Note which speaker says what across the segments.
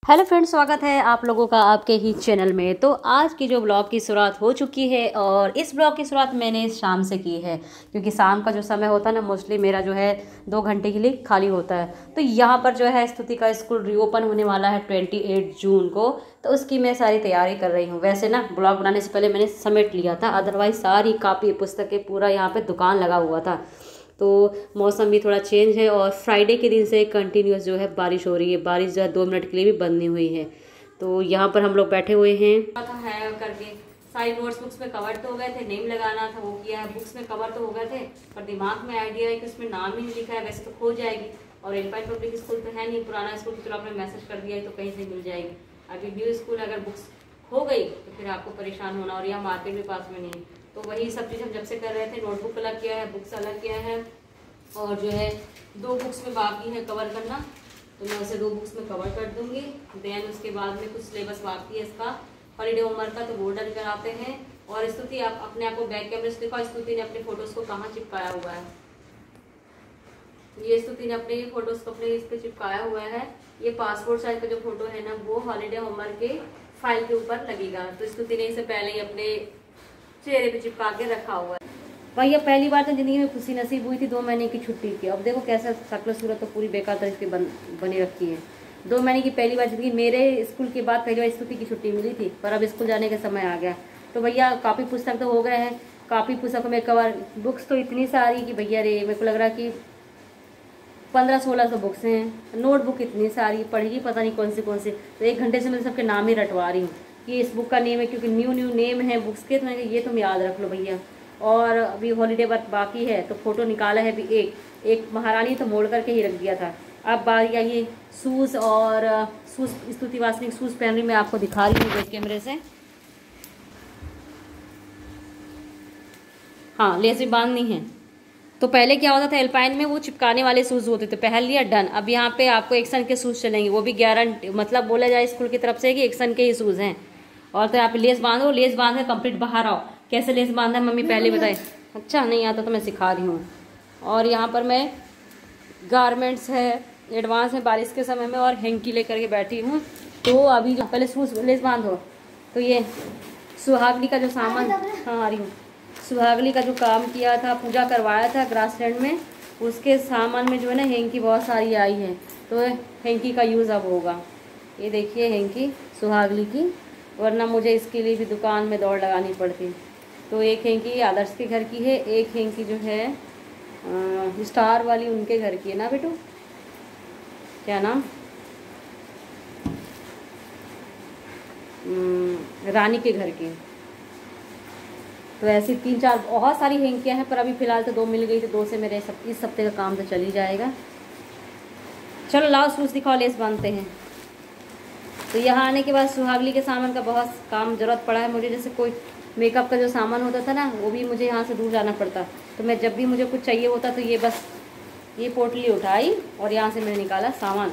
Speaker 1: Hello friends, स्वागत है आप लोगों का आपके ही चैनल में। तो आज की जो ब्लॉग की शुरुआत हो चुकी है और इस ब्लॉग की शुरुआत मैंने शाम से की है, क्योंकि शाम का जो समय होता है ना, मोस्टली मेरा जो है 2 घंटे के लिए खाली होता है। तो यहाँ पर जो है स्तुति का स्कूल रीओपन होने वाला है 28 जून को, तो उसकी मैं सारी तैयारी कर रही हूँ। वैसे ना ब्लॉग बनाने से पहले मैंने समेट लिया था, अदरवाइज़ सारी कापी पुस्तकें पूरा यहाँ पर दुकान लगा हुआ था। तो मौसम भी थोड़ा चेंज है और फ्राइडे के दिन से कंटिन्यूस जो है बारिश हो रही है। बारिश जो है 2 मिनट के लिए भी बंद नहीं हुई है। तो यहाँ पर हम लोग बैठे हुए हैं करके सारी नोट्स बुक्स में कवर तो हो गए थे, नेम लगाना था वो किया है, बुक्स में कवर तो हो गए थे, पर दिमाग में आइडिया है कि उसमें नाम ही नहीं लिखा है। वैसे तो खो जाएगी और एल्पाइन पब्लिक स्कूल तो है नहीं, पुराना स्कूल तो चलो आपने मैसेज कर दिया है तो कहीं से मिल जाएगी। अभी न्यू स्कूल अगर बुक्स हो गई तो फिर आपको परेशान होना, और यहाँ मार्केट भी पास में नहीं है। तो वही सब चीज़ हम जब से कर रहे थे, नोटबुक अलग किया है, बुक्स अलग किया है, और जो है 2 बुक्स में बाकी है कवर करना, तो मैं उसे 2 बुक्स में कवर कर दूंगी। देन उसके बाद में कुछ सिलेबस बाकी है इसका हॉलीडे होमवर्क का, तो वो डन कराते हैं। और स्तुति आप अपने आप को बैक कैमरे से देखो, स्तुति ने अपने फोटोज को कहाँ चिपकाया हुआ है। ये स्तुति ने अपने फोटोज को अपने इस पे चिपकाया हुआ है। ये पासपोर्ट साइज का जो फोटो है ना, वो हॉलीडे होमवर्क के फाइल के ऊपर लगेगा। तो स्तुति ने इसे पहले ही अपने चेहरे पे चिपका के रखा हुआ है। भैया पहली बार तो जिंदगी में खुशी नसीब हुई थी 2 महीने की छुट्टी की। अब देखो कैसा शक्ल सूरत तो पूरी बेकार तरह की बनी रखी है। 2 महीने की पहली बार जिंदगी, मेरे स्कूल के बाद पहली बार स्तुति की छुट्टी मिली थी, पर अब स्कूल जाने का समय आ गया। तो भैया काफ़ी पुस्तक तो हो गए हैं, काफ़ी पुस्तकों में कवर, बुक्स तो इतनी सारी कि भैया रे मेरे को लग रहा कि 1500-1600 बुक्स हैं। नोटबुक इतनी सारी, पढ़ेगी पता नहीं कौन से। तो 1 घंटे से मैं सबके नाम ही रटवा रही हूँ कि इस बुक का नेम है, क्योंकि न्यू नेम है बुक्स के, तो मैंने ये तुम याद रख लो भैया। और अभी हॉलीडे बाकी है तो फोटो निकाला है अभी एक महारानी तो मोड़ करके ही रख दिया था। अब बारी आई ये शूज़, और शूज़ स्तुति वासनी शूज़ पहन रही, मैं आपको दिखा रही हूँ बैक कैमरे से। हाँ, लेस भी बांधनी है। तो पहले क्या होता था, एल्पाइन में वो चिपकाने वाले शूज़ होते थे, पहन लिया डन। अब यहाँ पे आपको एक्शन के शूज़ चलेंगे, वो भी गारंटी, मतलब बोला जाए स्कूल की तरफ से कि एक्शन के ही शूज़ हैं। और तो यहाँ पे लेस बांधो, लेस बांध के कंप्लीट बाहर आओ। कैसे लेस बांधना है मम्मी पहले बताए। अच्छा नहीं आता तो मैं सिखा रही हूँ। और यहाँ पर मैं गारमेंट्स है, एडवांस है बारिश के समय में, और हैंकी लेकर के बैठी हूँ। तो अभी जो पहले शूज़ लेस बांधो। तो ये सुहागली का जो सामान, हाँ आ रही हूँ, सुहागली का जो काम किया था, पूजा करवाया था ग्रासलैंड में, उसके सामान में जो है ना हैंकी बहुत सारी आई है। तो हैंकी का यूज़ अब होगा। ये देखिए हैंकी सुहागली की, वरना मुझे इसके लिए भी दुकान में दौड़ लगानी पड़ती। तो एक हैंकी आदर्श के घर की है, एक हैंकी जो है स्टार वाली उनके घर की है ना बेटू, क्या नाम, रानी के घर की। तो ऐसी 3-4 बहुत सारी हैंकियाँ हैं, पर अभी फ़िलहाल तो 2 मिल गई, तो 2 से मेरे इस हफ्ते का काम तो चल ही जाएगा। चलो लाओ शूज़ दिखाओ, लेस बांधते हैं। तो यहाँ आने के बाद सुहागली के सामान का बहुत काम ज़रूरत पड़ा है मुझे। जैसे कोई मेकअप का जो सामान होता था ना, वो भी मुझे यहाँ से दूर जाना पड़ता। तो मैं जब भी मुझे कुछ चाहिए होता तो ये बस ये पोटली उठाई और यहाँ से मैंने निकाला सामान।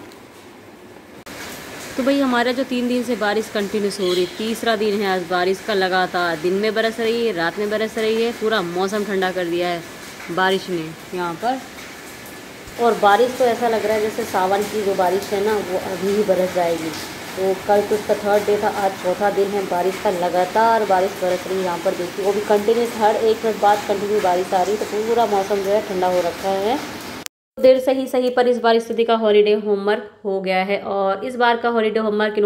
Speaker 1: तो भाई हमारा जो 3 दिन से बारिश कंटिन्यूस हो रही, तीसरा दिन है आज बारिश का लगातार। दिन में बरस रही है, रात में बरस रही है, पूरा मौसम ठंडा कर दिया है बारिश ने यहाँ पर। और बारिश तो ऐसा लग रहा है जैसे सावन की जो बारिश है ना, वो अभी ही बरस जाएगी। तो कल तो उसका 3rd डे था, आज 4था दिन है बारिश का, लगातार बारिश बरस रही है यहाँ पर। देखिए वो भी कंटिन्यूस, हर 1 मिनट बाद कंटिन्यू बारिश आ रही है। तो पूरा मौसम जो है ठंडा हो रखा है। देर से ही सही पर इस बार स्तुति का हॉलीडे होमवर्क हो गया है, और इस बार का हॉलीडे होमवर्क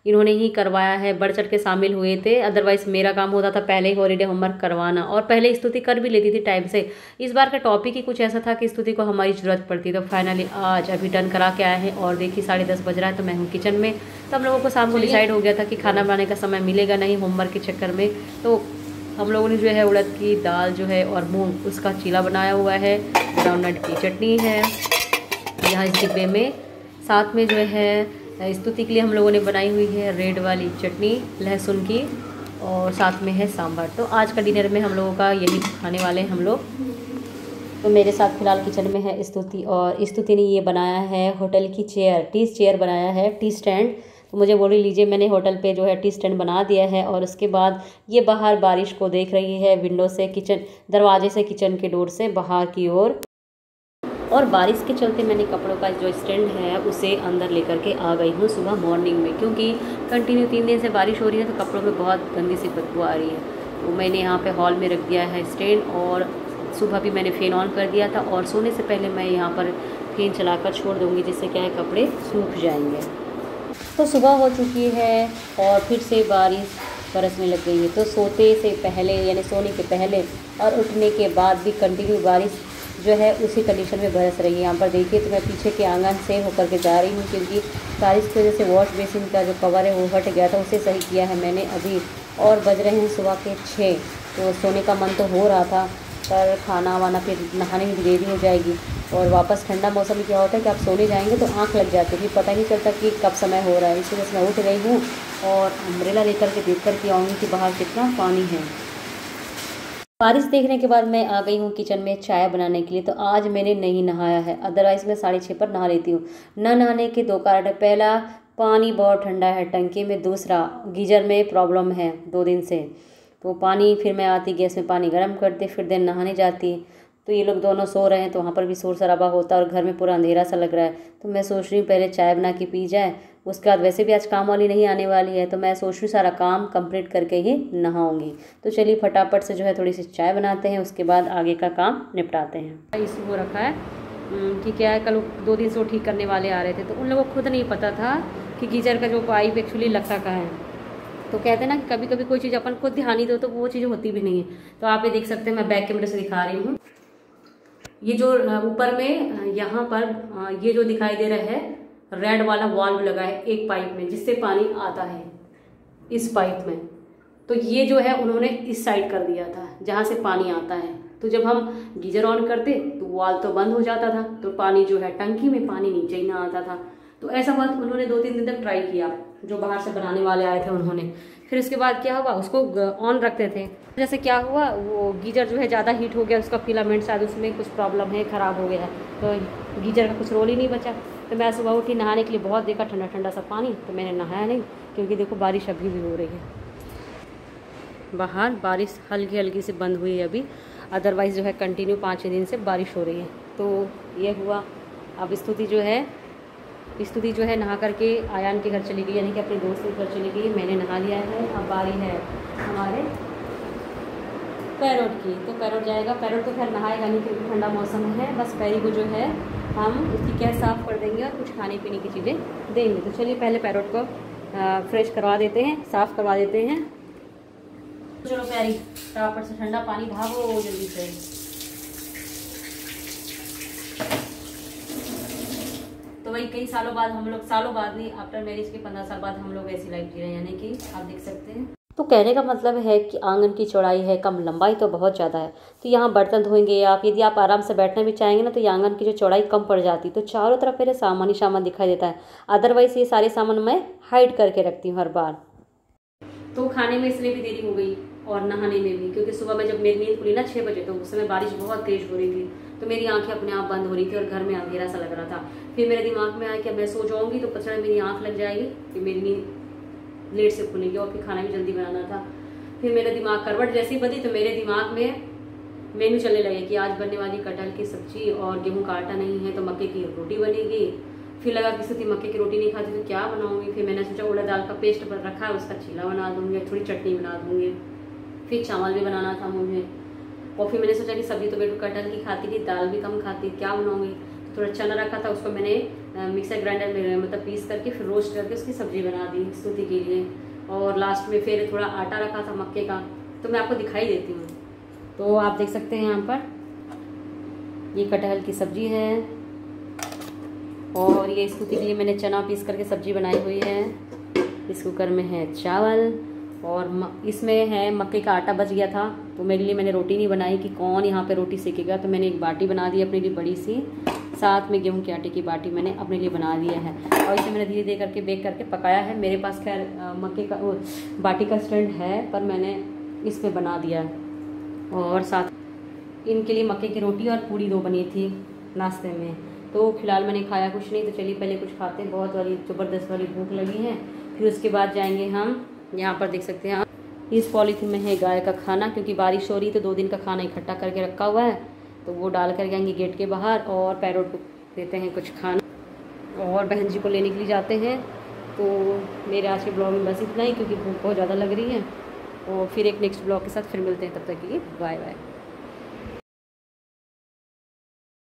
Speaker 1: इन्होंने ही करवाया है, बढ़ चढ़ के शामिल हुए थे। अदरवाइज मेरा काम होता था पहले ही हॉलीडे होमवर्क करवाना, और पहले स्तुति कर भी लेती थी टाइम से। इस बार का टॉपिक ही कुछ ऐसा था कि स्तुति को हमारी ज़रूरत पड़ती। तो फाइनली आज अभी डन करा के आए हैं, और देखिए 10:30 बज रहा है, तो मैं हूँ किचन में। तो हम लोगों को शाम को डिसाइड हो गया था कि खाना बनाने का समय मिलेगा नहीं होमवर्क के चक्कर में। तो हम लोगों ने जो है उड़द की दाल जो है और मूंग, उसका चीला बनाया हुआ है, ग्राउंडनट की चटनी है यहाँ इस डिब्बे में। साथ में जो है स्तुति के लिए हम लोगों ने बनाई हुई है रेड वाली चटनी लहसुन की, और साथ में है सांभर। तो आज का डिनर में हम लोगों का यही खाने वाले हैं हम लोग। तो मेरे साथ फिलहाल किचन में है स्तुति, और स्तुति ने ये बनाया है होटल की चेयर, टी चेयर बनाया है, टी स्टैंड। तो मुझे बोली लीजिए, मैंने होटल पे जो है टी स्टैंड बना दिया है। और उसके बाद ये बाहर बारिश को देख रही है विंडो से, किचन दरवाजे से, किचन के डोर से बाहर की ओर। और बारिश के चलते मैंने कपड़ों का जो स्टैंड है उसे अंदर लेकर के आ गई हूँ सुबह मॉर्निंग में, क्योंकि कंटिन्यू 3 दिन से बारिश हो रही है तो कपड़ों में बहुत गंदी सी बदबू आ रही है। तो मैंने यहाँ पे हॉल में रख दिया है स्टैंड, और सुबह भी मैंने फ़ैन ऑन कर दिया था, और सोने से पहले मैं यहाँ पर फ़ैन चलाकर छोड़ दूँगी, जिससे क्या है कपड़े सूख जाएंगे। तो सुबह हो चुकी है और फिर से बारिश बरसने लग गई है। तो सोते से पहले यानी सोने के पहले और उठने के बाद भी कंटिन्यू बारिश जो है उसी कंडीशन में बरस रही है। यहाँ पर देखिए तो मैं पीछे के आंगन से होकर के जा रही हूँ, क्योंकि बारिश की वजह से वॉश बेसिन का जो कवर है वो हट गया था, उसे सही किया है मैंने अभी। और बज रहे हैं सुबह के 6। तो सोने का मन तो हो रहा था, पर खाना वाना फिर नहाने में देरी हो जाएगी, और वापस ठंडा मौसम में क्या होता है कि आप सोने जाएंगे तो आंख लग जाती है, फिर पता नहीं चलता कि कब समय हो रहा है। इस वजह से मैं उठ गई हूँ और अम्ब्रेला लेकर के देख कर के आऊँगी कि बाहर कितना पानी है। बारिश देखने के बाद मैं आ गई हूँ किचन में चाय बनाने के लिए। तो आज मैंने नहीं नहाया है, अदरवाइज़ मैं 6:30 पर नहा लेती हूँ। न नहाने के 2 कारण है। पहला, पानी बहुत ठंडा है टंकी में। दूसरा, गीजर में प्रॉब्लम है 2 दिन से, तो पानी फिर मैं आती गैस में पानी गर्म करती, फिर दिन नहाने जाती। तो ये लोग दोनों सो रहे हैं, तो वहाँ पर भी शोर शराबा होता है और घर में पूरा अंधेरा सा लग रहा है। तो मैं सोच रही हूँ पहले चाय बना के पी जाए, उसके बाद वैसे भी आज काम वाली नहीं आने वाली है, तो मैं सोच रही हूँ सारा काम कंप्लीट करके ही नहाऊंगी। तो चलिए फटाफट से जो है थोड़ी सी चाय बनाते हैं, उसके बाद आगे का काम निपटाते हैं। इस वो रखा है कि क्या है, कल 2 दिन से वो ठीक करने वाले आ रहे थे, तो उन लोगों को खुद नहीं पता था कि गीजर का जो पाइप एक्चुअली लगता कहाँ है। तो कहते हैं ना कि कभी कभी कोई चीज़ अपन खुद ध्यान नहीं दो तो वो चीज़ होती भी नहीं है। तो आप ये देख सकते हैं, मैं बैक कैमरे से दिखा रही हूँ। ये जो ऊपर में यहाँ पर ये जो दिखाई दे रहा है रेड वाला वाल्व लगा है एक पाइप में, जिससे पानी आता है इस पाइप में। तो ये जो है उन्होंने इस साइड कर दिया था जहाँ से पानी आता है। तो जब हम गीजर ऑन करते तो वाल्व तो बंद हो जाता था, तो पानी जो है टंकी में पानी नीचे ही ना आता था। तो ऐसा बात उन्होंने 2-3 दिन तक ट्राई किया, जो बाहर से बनाने वाले आए थे उन्होंने। फिर उसके बाद क्या हुआ, उसको ऑन रखते थे, जैसे क्या हुआ वो गीजर जो है ज़्यादा हीट हो गया, उसका फिलामेंट शायद उसमें कुछ प्रॉब्लम है, ख़राब हो गया, तो गीजर का कुछ रोल ही नहीं बचा। तो मैं सुबह उठी नहाने के लिए, बहुत देखा ठंडा ठंडा सा पानी, तो मैंने नहाया नहीं, क्योंकि देखो बारिश अभी भी हो रही है। बाहर बारिश हल्की हल्की से बंद हुई है अभी, अदरवाइज़ जो है कंटिन्यू 5-6 दिन से बारिश हो रही है। तो ये हुआ। अब स्तुति जो है नहा करके आयान के घर चली गई, यानी कि अपने दोस्त के घर चली गई। मैंने नहा लिया है। अब बारी है हमारे पैरोट की, तो पैरोट जाएगा। पैरोट तो खैर नहाएगा नहीं क्योंकि ठंडा मौसम है, बस पैरी को जो है हम उसकी कैस साफ़ कर देंगे और कुछ खाने पीने की चीज़ें देंगे। तो चलिए पहले पैरोट को फ्रेश करवा देते हैं, साफ़ करवा देते हैं। चलो पैरी, फटाफट से ठंडा पानी भागो जल्दी से। तो वही कई सालों बाद हम लोग, सालों बाद नहीं, आफ्टर मैरिज के 15 साल बाद हम लोग ऐसी लाइफ जी रहे हैं, यानी कि आप देख सकते हैं। तो कहने का मतलब है कि आंगन की चौड़ाई है कम, लंबाई तो बहुत ज़्यादा है। तो यहाँ बर्तन धोएंगे आप, यदि आप आराम से बैठना भी चाहेंगे ना, तो ये आंगन की जो चौड़ाई कम पड़ जाती, तो चारों तरफ मेरे सामान ही सामान दिखाई देता है। अदरवाइज़ ये सारे सामान मैं हाइड करके रखती हूँ हर बार। तो खाने में इसलिए भी देरी हो गई और नहाने में भी, क्योंकि सुबह में जब मेरी नींद खुली ना 6 बजे, तो उस समय बारिश बहुत तेज हो रही थी, तो मेरी आंखें अपने आप बंद हो रही थी और घर में अंधेरा सा लग रहा था। फिर मेरे दिमाग में आया कि मैं सो जाऊंगी तो पता मेरी आंख लग जाएगी, फिर मेरी नींद लेट से खुलेगी और फिर खाना भी जल्दी बनाना था। फिर मेरा दिमाग करवट जैसी बनी, तो मेरे दिमाग में मेनू चलने लगे कि आज बनने वाली कटहल की सब्जी और गेहूँ का आटा नहीं है तो मक्के की रोटी बनेगी। फिर लगा कि स्थिति मक्के की रोटी नहीं खाती तो क्या बनाऊंगी। फिर मैंने सोचा उड़द दाल का पेस्ट पर रखा है, उसका चीला बना दूंगी, थोड़ी चटनी बना दूंगी। फिर चावल भी बनाना था मुझे, और फिर मैंने सोचा कि सब्जी तो बेटू कटहल की खाती थी, दाल भी कम खाती, क्या बनाऊंगी। तो थोड़ा चना रखा था, उसको मैंने मिक्सर ग्राइंडर में मतलब पीस करके फिर रोस्ट करके उसकी सब्जी बना दी स्तुति के लिए। और लास्ट में फिर थोड़ा आटा रखा था मक्के का, तो मैं आपको दिखाई देती हूँ। तो आप देख सकते हैं यहाँ पर ये कटहल की सब्जी है, और ये स्तुति के लिए मैंने चना पीस करके सब्जी बनाई हुई है। इस कुकर में है चावल, और इसमें है मक्के का आटा बच गया था, तो मेरे लिए मैंने रोटी नहीं बनाई कि कौन यहाँ पे रोटी सेकेगा, तो मैंने एक बाटी बना दी अपने लिए बड़ी सी, साथ में गेहूं के आटे की बाटी मैंने अपने लिए बना दिया है। और इसे मैंने धीरे धीरे करके बेक करके पकाया है। मेरे पास खैर मक्के का बाटी का स्टैंड है, पर मैंने इसमें बना दिया। और साथ इनके लिए मक्के की रोटी और पूड़ी 2 बनी थी नाश्ते में। तो फिलहाल मैंने खाया कुछ नहीं, तो चलिए पहले कुछ खाते हैं, बहुत वाली ज़बरदस्त वाली भूख लगी है। फिर उसके बाद जाएंगे हम, यहाँ पर देख सकते हैं इस पॉलीथीन में है गाय का खाना, क्योंकि बारिश हो रही तो 2 दिन का खाना इकट्ठा करके रखा हुआ है। तो वो डाल कर जाएंगे गेट के बाहर और पैरोट को देते हैं कुछ खाना और बहन जी को लेने के लिए जाते हैं। तो मेरे आज के ब्लॉग में बस इतना ही, क्योंकि भूख बहुत ज़्यादा लग रही है। और फिर एक नेक्स्ट ब्लॉग के साथ फिर मिलते हैं, तब तक के लिए बाय बाय।